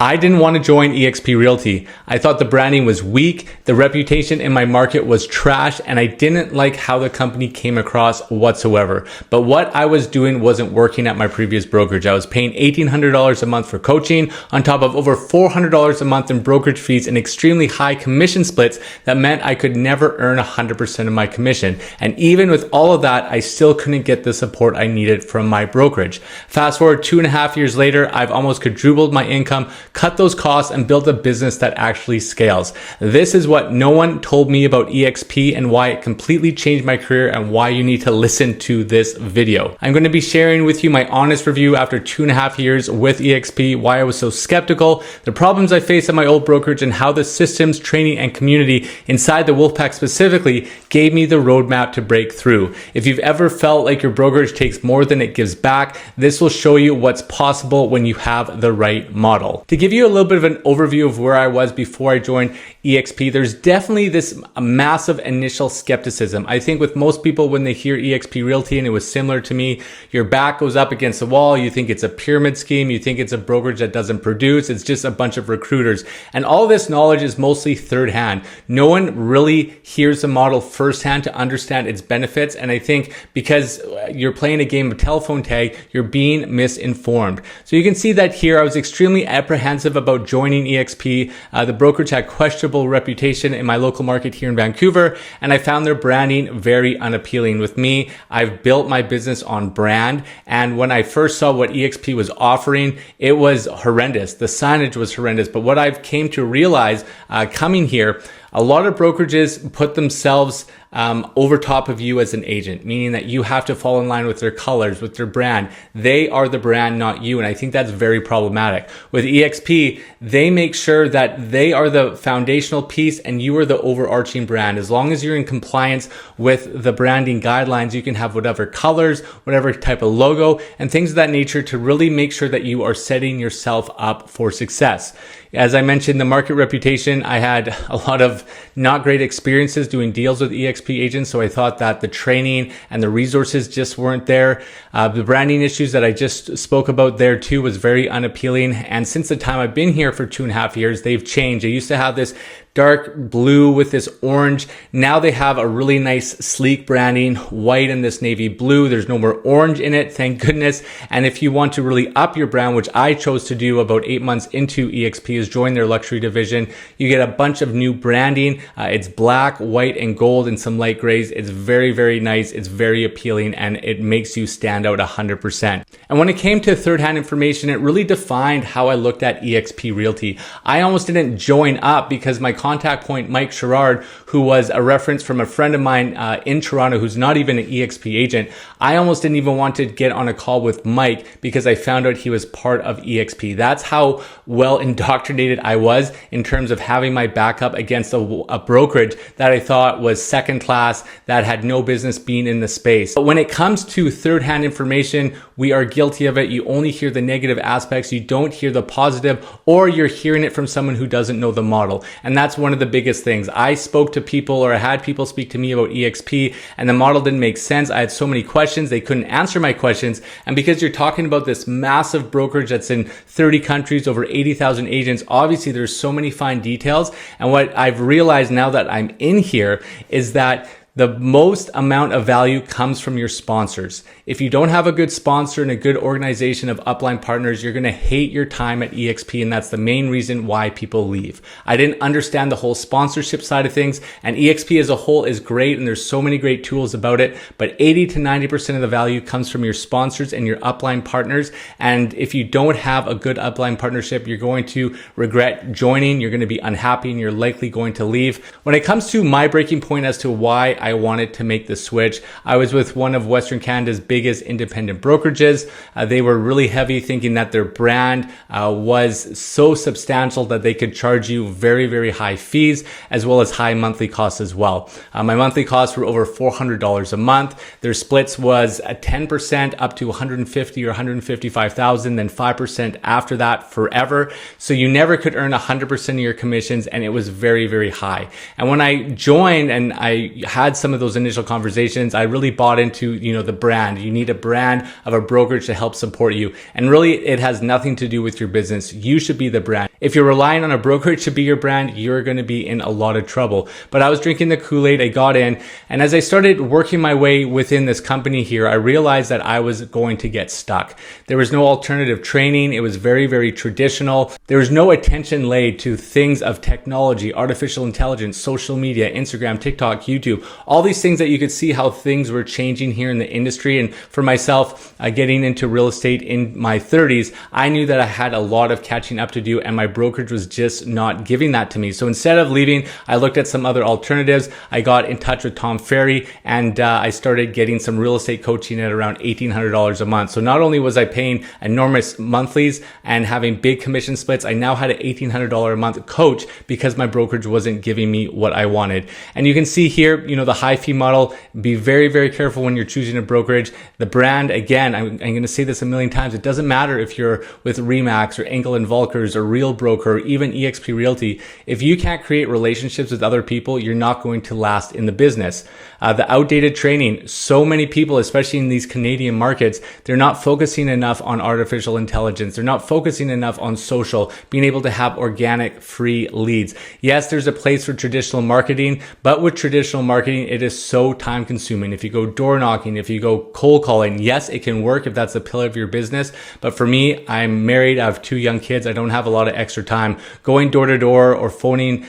I didn't want to join EXP Realty. I thought the branding was weak, the reputation in my market was trash, and I didn't like how the company came across whatsoever. But what I was doing wasn't working at my previous brokerage. I was paying $1,800 a month for coaching on top of over $400 a month in brokerage fees and extremely high commission splits that meant I could never earn 100% of my commission. And even with all of that, I still couldn't get the support I needed from my brokerage. Fast forward 2.5 years later, I've almost quadrupled my income, cut those costs, and built a business that actually scales. This is what no one told me about EXP and why it completely changed my career and why you need to listen to this video. I'm going to be sharing with you my honest review after 2.5 years with EXP, why I was so skeptical, the problems I faced at my old brokerage, and how the systems, training, and community inside the Wolfpack specifically gave me the roadmap to break through. If you've ever felt like your brokerage takes more than it gives back, this will show you what's possible when you have the right model. To give you a little bit of an overview of where I was before I joined EXP, there's definitely this massive initial skepticism. I think with most people, when they hear EXP Realty, and it was similar to me, your back goes up against the wall. You think it's a pyramid scheme. You think it's a brokerage that doesn't produce. It's just a bunch of recruiters. And all this knowledge is mostly third hand. No one really hears the model firsthand to understand its benefits. And I think because you're playing a game of telephone tag, you're being misinformed. So you can see that here, I was extremely apprehensive about joining EXP. The brokerage had questionable reputation in my local market here in Vancouver, and I found their branding very unappealing. With me, I've built my business on brand, and when I first saw what EXP was offering, it was horrendous. The signage was horrendous, but what I've came to realize coming here, a lot of brokerages put themselves over top of you as an agent, meaning that you have to fall in line with their colors, with their brand. They are the brand, not you. And I think that's very problematic. With EXP, they make sure that they are the foundational piece and you are the overarching brand. As long as you're in compliance with the branding guidelines, you can have whatever colors, whatever type of logo, and things of that nature to really make sure that you are setting yourself up for success. As I mentioned, the market reputation, I had a lot of not great experiences doing deals with EXP agents, so I thought that the training and the resources just weren't there. The branding issues that I just spoke about there too was very unappealing, and since the time I've been here for 2.5 years, they've changed. They used to have this dark blue with this orange. Now they have a really nice sleek branding, white and this navy blue. There's no more orange in it, thank goodness. And if you want to really up your brand, which I chose to do about 8 months into EXP, is join their luxury division. You get a bunch of new branding. It's black, white, and gold and some light grays. It's very, very nice. It's very appealing, and it makes you stand out 100%. And when it came to third-hand information, it really defined how I looked at EXP Realty. I almost didn't join up because my contact point, Mike Sherrard, who was a reference from a friend of mine in Toronto who's not even an EXP agent, I almost didn't even want to get on a call with Mike because I found out he was part of EXP. That's how well indoctrinated I was in terms of having my backup against a brokerage that I thought was second class, that had no business being in the space. But when it comes to third-hand information, we are guilty of it. You only hear the negative aspects. You don't hear the positive, or you're hearing it from someone who doesn't know the model. And that's one of the biggest things. I spoke to people, or I had people speak to me about EXP, and the model didn't make sense. I had so many questions. They couldn't answer my questions. And because you're talking about this massive brokerage that's in 30 countries, over 80,000 agents, obviously there's so many fine details. And what I've realized now that I'm in here is that the most amount of value comes from your sponsors. If you don't have a good sponsor and a good organization of upline partners, you're going to hate your time at EXP, and that's the main reason why people leave. I didn't understand the whole sponsorship side of things, and EXP as a whole is great, and there's so many great tools about it, but 80 to 90% of the value comes from your sponsors and your upline partners. And if you don't have a good upline partnership, you're going to regret joining, you're going to be unhappy, and you're likely going to leave. When it comes to my breaking point as to why I wanted to make the switch, I was with one of Western Canada's biggest independent brokerages. They were really heavy, thinking that their brand was so substantial that they could charge you very, very high fees, as well as high monthly costs as well. My monthly costs were over $400 a month. Their splits was 10% up to 150 or 155,000, then 5% after that forever. So you never could earn 100% of your commissions, and it was very, very high. And when I joined and I had some of those initial conversations, I really bought into, the brand. You need a brand of a brokerage to help support you. And really, it has nothing to do with your business. You should be the brand. If you're relying on a brokerage to be your brand, you're going to be in a lot of trouble. But I was drinking the Kool-Aid, I got in, and as I started working my way within this company here, I realized that I was going to get stuck. There was no alternative training. It was very, very traditional. There was no attention laid to things of technology, artificial intelligence, social media, Instagram, TikTok, YouTube, all these things that you could see how things were changing here in the industry. And for myself, getting into real estate in my 30s, I knew that I had a lot of catching up to do, and my brokerage was just not giving that to me. So instead of leaving, I looked at some other alternatives. I got in touch with Tom Ferry, and I started getting some real estate coaching at around $1,800 a month. So not only was I paying enormous monthlies and having big commission splits, I now had an $1,800 a month coach because my brokerage wasn't giving me what I wanted. And you can see here, the high fee model. Be very, very careful when you're choosing a brokerage. The brand, again, I'm going to say this a million times. It doesn't matter if you're with Remax or Engel and Volkers or Real Broker or even EXP Realty. If you can't create relationships with other people, you're not going to last in the business. The outdated training, so many people, especially in these Canadian markets, they're not focusing enough on artificial intelligence. They're not focusing enough on social, being able to have organic free leads. Yes, there's a place for traditional marketing, but with traditional marketing, it is so time consuming. If you go door knocking, if you go cold calling, yes, it can work if that's the pillar of your business. But for me, I'm married. I have 2 young kids. I don't have a lot of extra time going door to door or phoning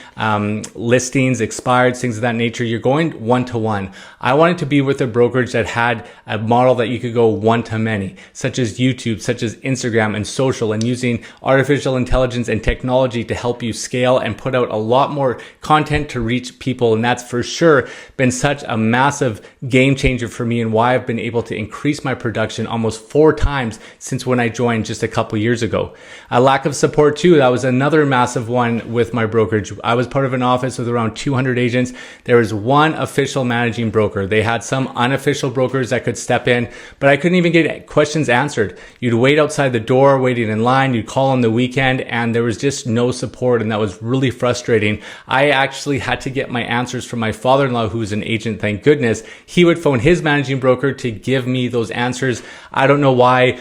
listings, expired, things of that nature. You're going one-to-one. I wanted to be with a brokerage that had a model that you could go one-to-many, such as YouTube, such as Instagram and social, and using artificial intelligence and technology to help you scale and put out a lot more content to reach people. And that's for sure been such a massive game changer for me, and why I've been able to increase my production almost 4 times since when I joined just a couple years ago. A lack of support too. That was another massive one with my brokerage. I was part of an office with around 200 agents. There was one official managing broker. They had some unofficial brokers that could step in, but I couldn't even get questions answered. You'd wait outside the door, waiting in line. You'd call on the weekend, and there was just no support, and that was really frustrating. I actually had to get my answers from my father-in-law, who was an agent, thank goodness. He would phone his managing broker to give me those answers. I don't know why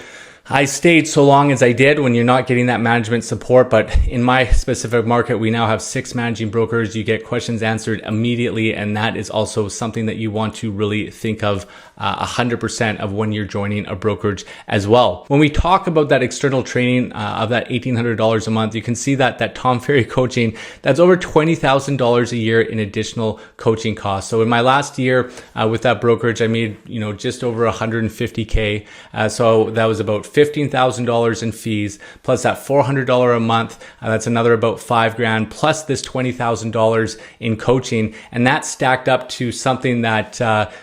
I stayed so long as I did when you're not getting that management support. But in my specific market, we now have 6 managing brokers. You get questions answered immediately, and that is also something that you want to really think of 100% of when you're joining a brokerage as well. When we talk about that external training of that $1,800 a month, you can see that Tom Ferry coaching, that's over $20,000 a year in additional coaching costs. So in my last year with that brokerage, I made just over $150K. So that was about $15,000 in fees, plus that $400 a month. That's another about $5,000, plus this $20,000 in coaching. And that stacked up to something that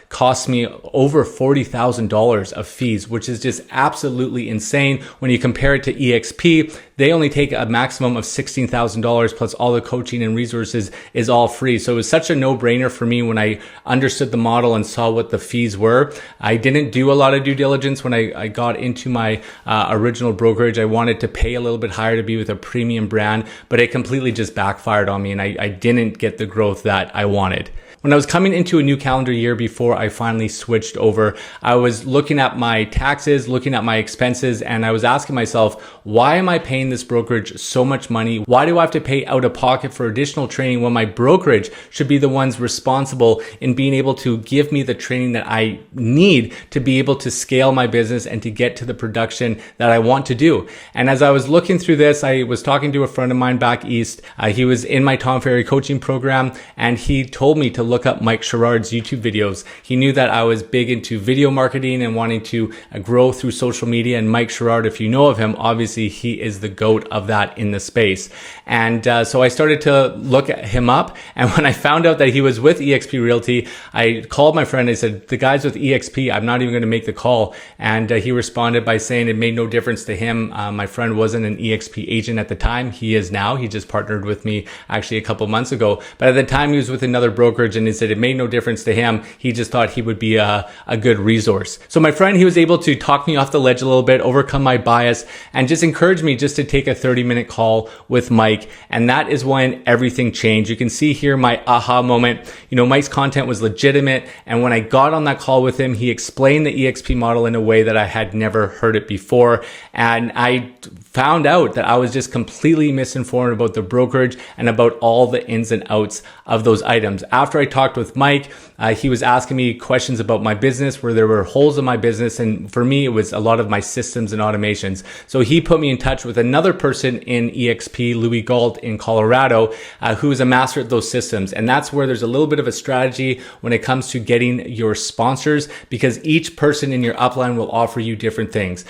cost me over $40,000 of fees, which is just absolutely insane. When you compare it to EXP, they only take a maximum of $16,000, plus all the coaching and resources is all free. So it was such a no-brainer for me when I understood the model and saw what the fees were. I didn't do a lot of due diligence when I got into my original brokerage. I wanted to pay a little bit higher to be with a premium brand, but it completely just backfired on me, and I didn't get the growth that I wanted. When I was coming into a new calendar year before I finally switched over, I was looking at my taxes, looking at my expenses, and I was asking myself, why am I paying this brokerage so much money? Why do I have to pay out of pocket for additional training when my brokerage should be the ones responsible in being able to give me the training that I need to be able to scale my business and to get to the production that I want to do? And as I was looking through this, I was talking to a friend of mine back east. He was in my Tom Ferry coaching program, and he told me to look up Mike Sherrard's YouTube videos. He knew that I was big into video marketing and wanting to grow through social media. And Mike Sherrard, if you know of him, obviously he is the GOAT of that in the space. And so I started to look at him up. And when I found out that he was with EXP Realty, I called my friend. I said, the guy's with EXP. I'm not even going to make the call. And he responded by saying it made no difference to him. My friend wasn't an EXP agent at the time. He is now. He just partnered with me actually a couple months ago. But at the time he was with another brokerage, and he said it made no difference to him. He just thought he would be a good resource. So my friend, he was able to talk me off the ledge a little bit, overcome my bias, and just encourage me just to take a 30-minute call with Mike. And that is when everything changed. You can see here my aha moment. Mike's content was legitimate. And when I got on that call with him, he explained the EXP model in a way that I had never heard it before. And I found out that I was just completely misinformed about the brokerage and about all the ins and outs of those items. After I talked with Mike, he was asking me questions about my business where there were holes in my business. And for me, it was a lot of my systems and automations. So he put me in touch with another person in EXP, Louis Galt in Colorado, who is a master at those systems. And that's where there's a little bit of a strategy when it comes to getting your sponsors, because each person in your upline will offer you different things.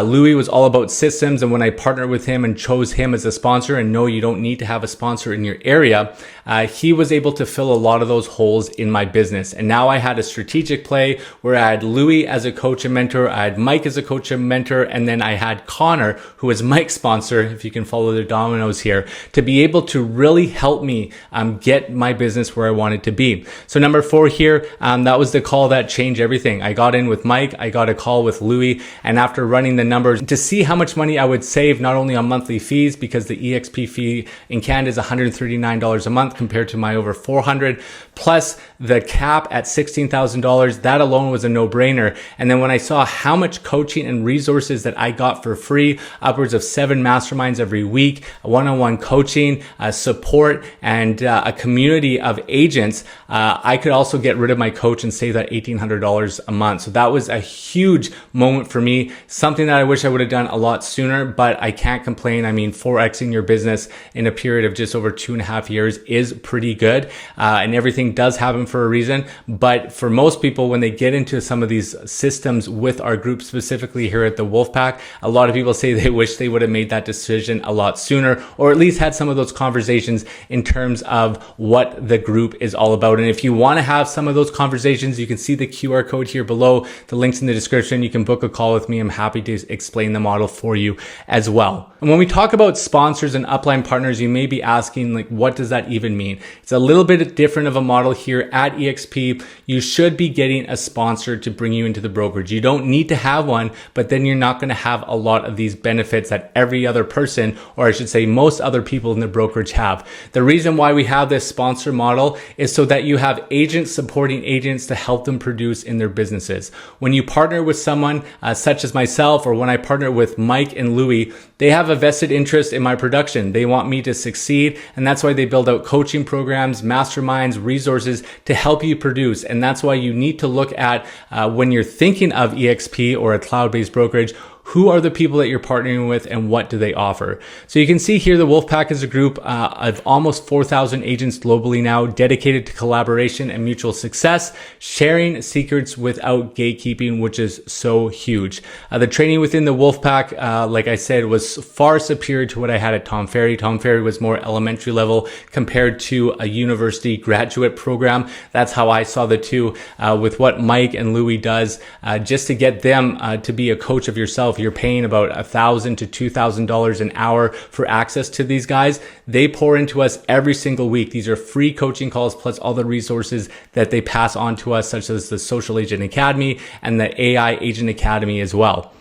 Louis was all about systems, and when I partnered with him and chose him as a sponsor, and no, you don't need to have a sponsor in your area, he was able to fill a lot of those holes in my business. And now I had a strategic play where I had Louis as a coach and mentor, I had Mike as a coach and mentor, and then I had Connor, who is Mike's sponsor, if you can follow the dominoes here, to be able to really help me get my business where I wanted to be. So number 4 here, that was the call that changed everything. I got in with Mike, I got a call with Louis, and after running the numbers to see how much money I would save, not only on monthly fees, because the EXP fee in Canada is $139 a month compared to my over $400, plus the cap at $16,000. That alone was a no-brainer. And then when I saw how much coaching and resources that I got for free, upwards of 7 masterminds every week, one-on-one coaching, support, and a community of agents, I could also get rid of my coach and save that $1,800 a month. So that was a huge moment for me, something that I wish I would have done a lot sooner, but I can't complain. I mean, 4Xing your business in a period of just over 2.5 years is pretty good. And everything does happen for a reason. But for most people, when they get into some of these systems with our group, specifically here at the Wolfpack, a lot of people say they wish they would have made that decision a lot sooner, or at least had some of those conversations in terms of what the group is all about. And if you want to have some of those conversations, you can see the QR code here below, the links in the description. You can book a call with me. I'm happy to explain the model for you as well. And when we talk about sponsors and upline partners, you may be asking, like, what does that even mean? It's a little bit different of a model here at EXP. You should be getting a sponsor to bring you into the brokerage. You don't need to have one, but then you're not going to have a lot of these benefits that every other person, or I should say most other people in the brokerage have. The reason why we have this sponsor model is so that you have agents supporting agents to help them produce in their businesses. When you partner with someone such as myself, or when I partner with Mike and Louis, they have a vested interest in my production. They want me to succeed, and that's why they build out coaching programs, masterminds, resources to help you produce. And that's why you need to look at when you're thinking of EXP or a cloud-based brokerage, who are the people that you're partnering with and what do they offer? So you can see here the Wolfpack is a group of almost 4,000 agents globally now, dedicated to collaboration and mutual success, sharing secrets without gatekeeping, which is so huge. The training within the Wolfpack, like I said, was far superior to what I had at Tom Ferry. Tom Ferry was more elementary level compared to a university graduate program. That's how I saw the two. With what Mike and Louis does, just to get them to be a coach of yourself, you're paying about $1,000 to $2,000 an hour for access to these guys. They pour into us every single week. These are free coaching calls, plus all the resources that they pass on to us, such as the Social Agent Academy and the AI Agent Academy as well.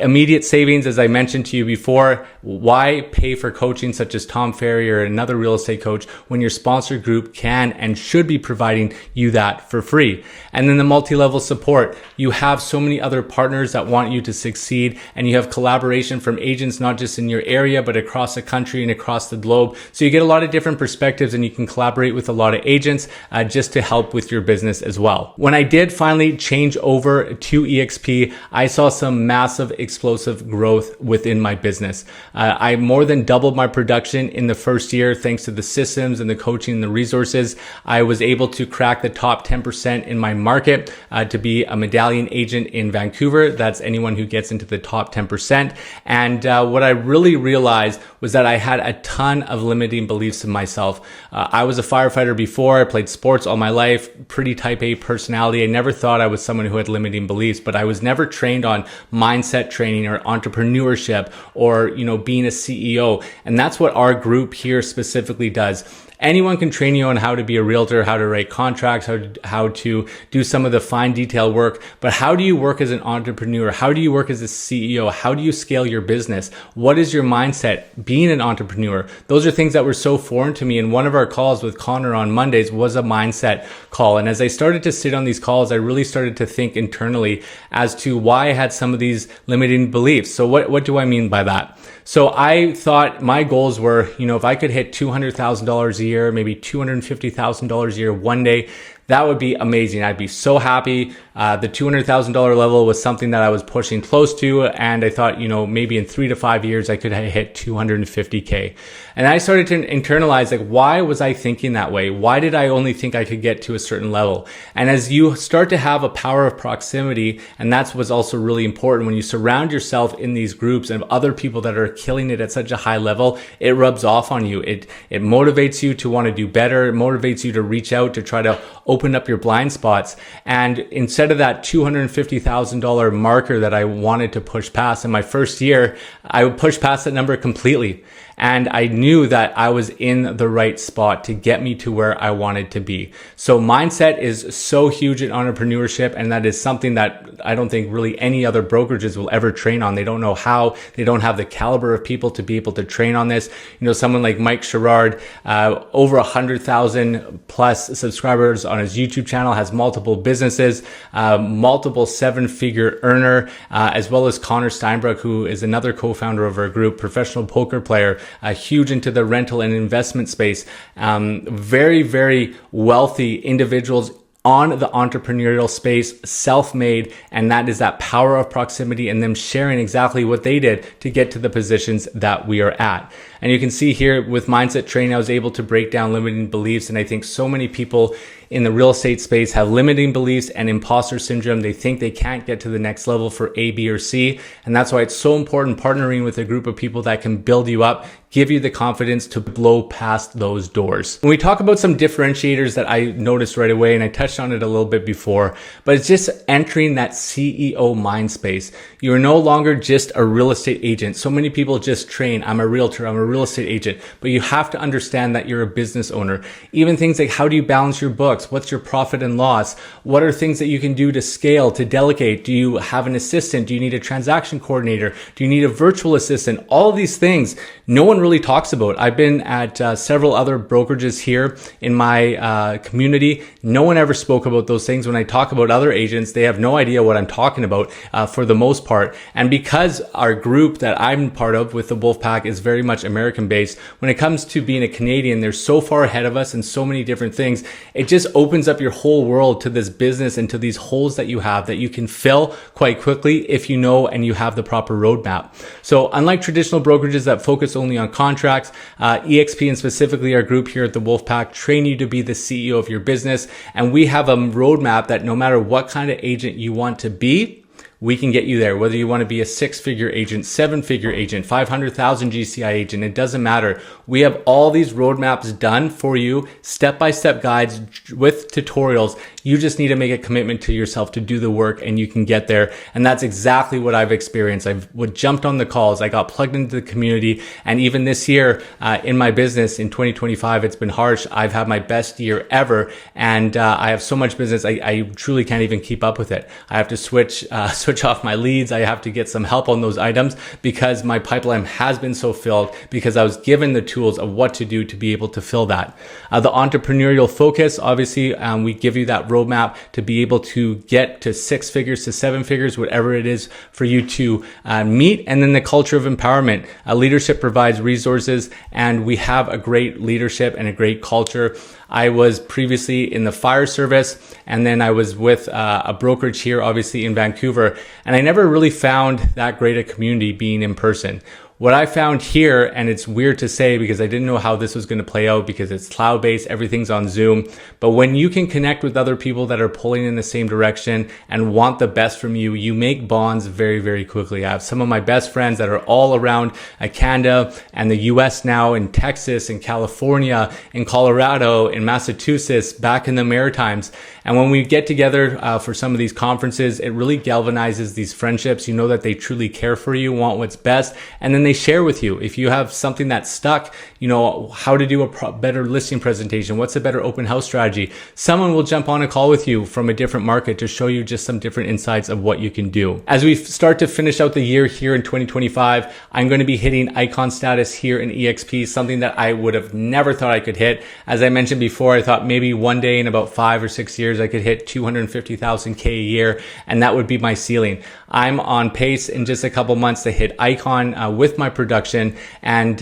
Immediate savings, as I mentioned to you before. Why pay for coaching such as Tom Ferry or another real estate coach when your sponsor group can and should be providing you that for free? And then the multi-level support. You have so many other partners that want you to succeed, and you have collaboration from agents, not just in your area, but across the country and across the globe. So you get a lot of different perspectives, and you can collaborate with a lot of agents just to help with your business as well. When I did finally change over to EXP, I saw some massive explosive growth within my business. I more than doubled my production in the first year thanks to the systems and the coaching and the resources. I was able to crack the top 10% in my market to be a medallion agent in Vancouver. That's anyone who gets into the top 10%. And what I really realized was that I had a ton of limiting beliefs in myself. I was a firefighter before. I played sports all my life, pretty type A personality. I never thought I was someone who had limiting beliefs, but I was never trained on mindset training or entrepreneurship or, being a CEO. And that's what our group here specifically does. Anyone can train you on how to be a realtor, how to write contracts, how to do some of the fine detail work. But how do you work as an entrepreneur? How do you work as a CEO? How do you scale your business? What is your mindset being an entrepreneur? Those are things that were so foreign to me. And one of our calls with Connor on Mondays was a mindset call. And as I started to sit on these calls, I really started to think internally as to why I had some of these limiting beliefs. So what do I mean by that? So I thought my goals were, if I could hit $200,000 a year, maybe $250,000 a year one day, that would be amazing. I'd be so happy. The $200,000 level was something that I was pushing close to. And I thought, maybe in 3 to 5 years, I could hit 250K. And I started to internalize, why was I thinking that way? Why did I only think I could get to a certain level? And as you start to have a power of proximity, and that's what's also really important, when you surround yourself in these groups of other people that are killing it at such a high level, it rubs off on you. It motivates you to want to do better. It motivates you to reach out, to try to open up your blind spots. And instead of that $250,000 marker that I wanted to push past in my first year, I would push past that number completely. And I knew that I was in the right spot to get me to where I wanted to be. So mindset is so huge in entrepreneurship. And that is something that I don't think really any other brokerages will ever train on. They don't know how, they don't have the caliber of people to be able to train on this. Someone like Mike Sherrard, over 100,000 plus subscribers on his YouTube channel, has multiple businesses, multiple 7-figure earner, as well as Connor Steinbrook, who is another co-founder of our group, professional poker player, huge into the rental and investment space, very, very wealthy individuals on the entrepreneurial space, self-made, and that is that power of proximity and them sharing exactly what they did to get to the positions that we are at. And you can see here with mindset training, I was able to break down limiting beliefs. And I think so many people in the real estate space have limiting beliefs and imposter syndrome. They think they can't get to the next level for A, B, or C. And that's why it's so important partnering with a group of people that can build you up, give you the confidence to blow past those doors. When we talk about some differentiators that I noticed right away, and I touched on it a little bit before, but it's just entering that CEO mind space. You're no longer just a real estate agent. So many people just train, I'm a realtor, I'm a real estate agent, but you have to understand that you're a business owner. Even things like, how do you balance your books? What's your profit and loss? What are things that you can do to scale, to delegate? Do you have an assistant? Do you need a transaction coordinator? Do you need a virtual assistant? All of these things no one really talks about. I've been at several other brokerages here in my community. No one ever spoke about those things. When I talk about other agents, they have no idea what I'm talking about for the most part. And because our group that I'm part of with the Wolfpack is very much American based, when it comes to being a Canadian, they're so far ahead of us in so many different things. It just opens up your whole world to this business and to these holes that you have that you can fill quite quickly if you know and you have the proper roadmap. So unlike traditional brokerages that focus only on contracts, EXP and specifically our group here at the Wolfpack train you to be the CEO of your business. And we have a roadmap that no matter what kind of agent you want to be, we can get you there. Whether you want to be a 6-figure agent, 7-figure agent, 500,000 GCI agent, it doesn't matter. We have all these roadmaps done for you, step-by-step guides with tutorials. You just need to make a commitment to yourself to do the work and you can get there. And that's exactly what I've experienced. I've jumped on the calls. I got plugged into the community. And even this year in my business in 2025, it's been harsh. I've had my best year ever. And I have so much business. I truly can't even keep up with it. I have to switch off my leads. I have to get some help on those items because my pipeline has been so filled because I was given the tools of what to do to be able to fill that. The entrepreneurial focus, obviously, we give you that roadmap to be able to get to 6 figures to 7 figures, whatever it is for you to meet. And then the culture of empowerment. Leadership provides resources and we have a great leadership and a great culture. I was previously in the fire service and then I was with a brokerage here, obviously in Vancouver, and I never really found that great a community being in person. What I found here, and it's weird to say because I didn't know how this was going to play out because it's cloud-based, everything's on Zoom, but when you can connect with other people that are pulling in the same direction and want the best from you, you make bonds very, very quickly. I have some of my best friends that are all around Canada and the US now, in Texas, in California, in Colorado, in Massachusetts, back in the Maritimes. And when we get together for some of these conferences, it really galvanizes these friendships. You know that they truly care for you, want what's best, and then they share with you. If you have something that's stuck, how to do a better listing presentation, what's a better open house strategy, someone will jump on a call with you from a different market to show you just some different insights of what you can do. As we start to finish out the year here in 2025, I'm going to be hitting icon status here in EXP, something that I would have never thought I could hit. As I mentioned before, I thought maybe one day in about 5 or 6 years, I could hit 250,000K a year, and that would be my ceiling. I'm on pace in just a couple months to hit icon with my production. And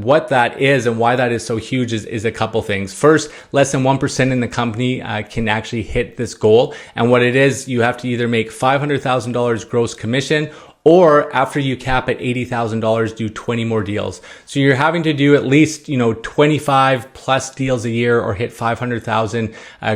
what that is and why that is so huge is a couple things. First, less than 1% in the company can actually hit this goal. And what it is, you have to either make $500,000 gross commission, or after you cap at $80,000, do 20 more deals. So you're having to do at least, 25 plus deals a year or hit 500,000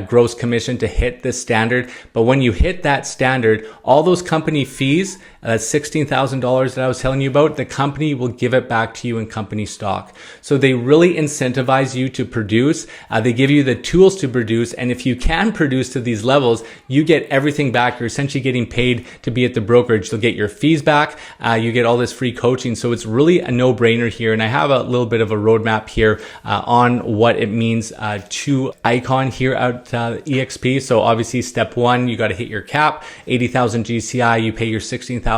gross commission to hit this standard. But when you hit that standard, all those company fees, $16,000 that I was telling you about, the company will give it back to you in company stock. So they really incentivize you to produce. They give you the tools to produce. And if you can produce to these levels, you get everything back. You're essentially getting paid to be at the brokerage. You'll get your fees back. You get all this free coaching. So it's really a no-brainer here. And I have a little bit of a roadmap here on what it means to icon here at EXP. So obviously step one, you got to hit your cap, 80,000 GCI, you pay your $16,000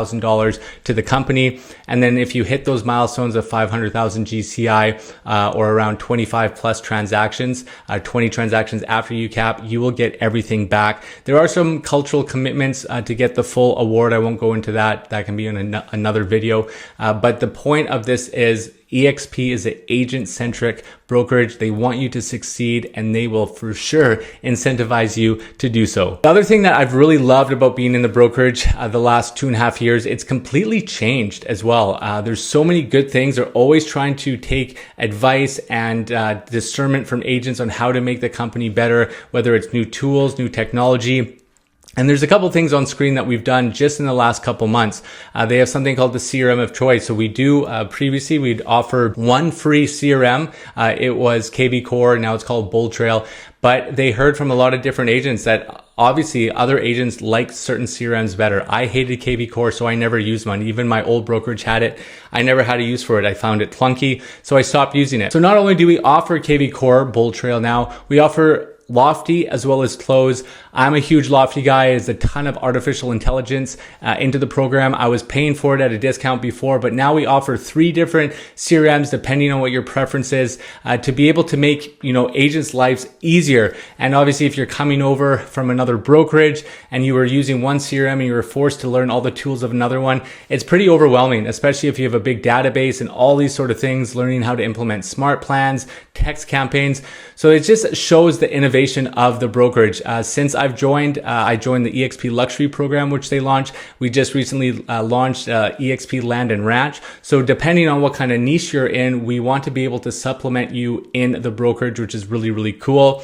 to the company. And then if you hit those milestones of 500,000 GCI or around 25 plus transactions, 20 transactions after you cap, you will get everything back. There are some cultural commitments to get the full award. I won't go into that. That can be in another video. But the point of this is EXP is an agent-centric brokerage. They want you to succeed, and they will for sure incentivize you to do so. The other thing that I've really loved about being in the brokerage the last 2.5 years, it's completely changed as well. There's so many good things. They're always trying to take advice and discernment from agents on how to make the company better, whether it's new tools, new technology. And there's a couple things on screen that we've done just in the last couple months. They have something called the CRM of choice. So we do, previously we'd offer one free CRM. It was KB Core. Now it's called Bold Trail. But they heard from a lot of different agents that obviously other agents like certain CRMs better. I hated KB Core, so I never used one. Even my old brokerage had it. I never had a use for it. I found it clunky, so I stopped using it. So not only do we offer KB Core, Bold Trail now, we offer Lofty as well as Close. I'm a huge Lofty guy. There's a ton of artificial intelligence into the program. I was paying for it at a discount before, but now we offer 3 different CRMs depending on what your preference is to be able to make agents' lives easier. And obviously, if you're coming over from another brokerage and you were using one CRM and you were forced to learn all the tools of another one, it's pretty overwhelming, especially if you have a big database and all these sort of things, learning how to implement smart plans, text campaigns. So it just shows the innovation of the brokerage. Since I've joined, I joined the EXP Luxury program, which they launched. We just recently launched EXP Land and Ranch. So depending on what kind of niche you're in, we want to be able to supplement you in the brokerage, which is really, really cool.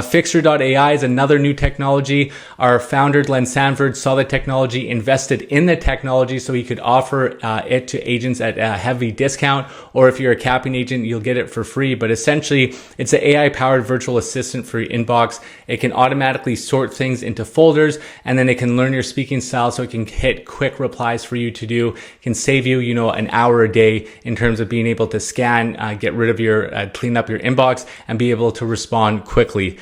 Fixer.ai is another new technology. Our founder, Glenn Sanford, saw the technology, invested in the technology so he could offer it to agents at a heavy discount, or if you're a capping agent, you'll get it for free. But essentially, it's an AI-powered virtual assistant for your inbox. It can automatically sort things into folders, and then it can learn your speaking style so it can hit quick replies for you to do. It can save you, an hour a day in terms of being able to scan, get rid of your, clean up your inbox, and be able to respond quickly.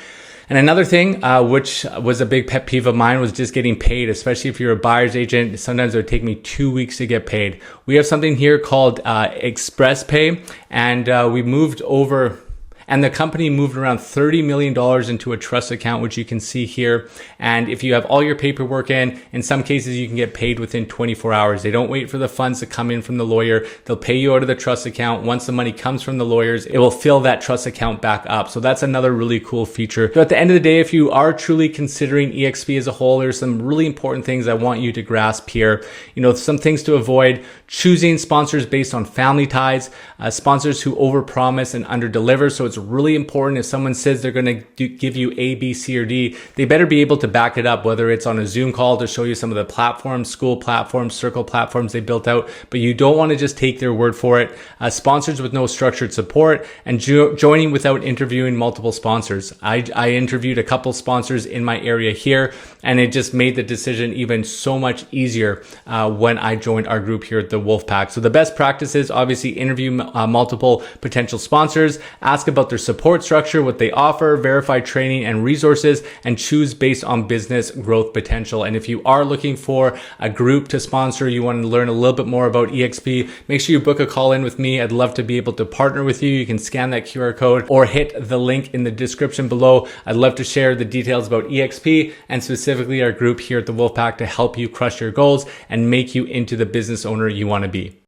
And another thing, which was a big pet peeve of mine, was just getting paid, especially if you're a buyer's agent. Sometimes it would take me 2 weeks to get paid. We have something here called Express Pay, and we moved over. And the company moved around $30 million into a trust account, which you can see here. And if you have all your paperwork in some cases, you can get paid within 24 hours. They don't wait for the funds to come in from the lawyer. They'll pay you out of the trust account. Once the money comes from the lawyers, it will fill that trust account back up. So that's another really cool feature. So at the end of the day, if you are truly considering EXP as a whole, there's some really important things I want you to grasp here. Some things to avoid: choosing sponsors based on family ties, sponsors who overpromise and underdeliver. So it's it's really important if someone says they're going to give you A, B, C, or D, they better be able to back it up, whether it's on a Zoom call to show you some of the platforms, school platforms, circle platforms they built out, but you don't want to just take their word for it. Sponsors with no structured support, and joining without interviewing multiple sponsors. I interviewed a couple sponsors in my area here, and it just made the decision even so much easier when I joined our group here at the Wolfpack. So the best practices, obviously interview multiple potential sponsors, ask about their support structure, what they offer, verify training and resources, and choose based on business growth potential. And if you are looking for a group to sponsor, you want to learn a little bit more about EXP, make sure you book a call in with me. I'd love to be able to partner with you. You can scan that QR code or hit the link in the description below. I'd love to share the details about EXP and specifically our group here at the Wolfpack to help you crush your goals and make you into the business owner you want to be.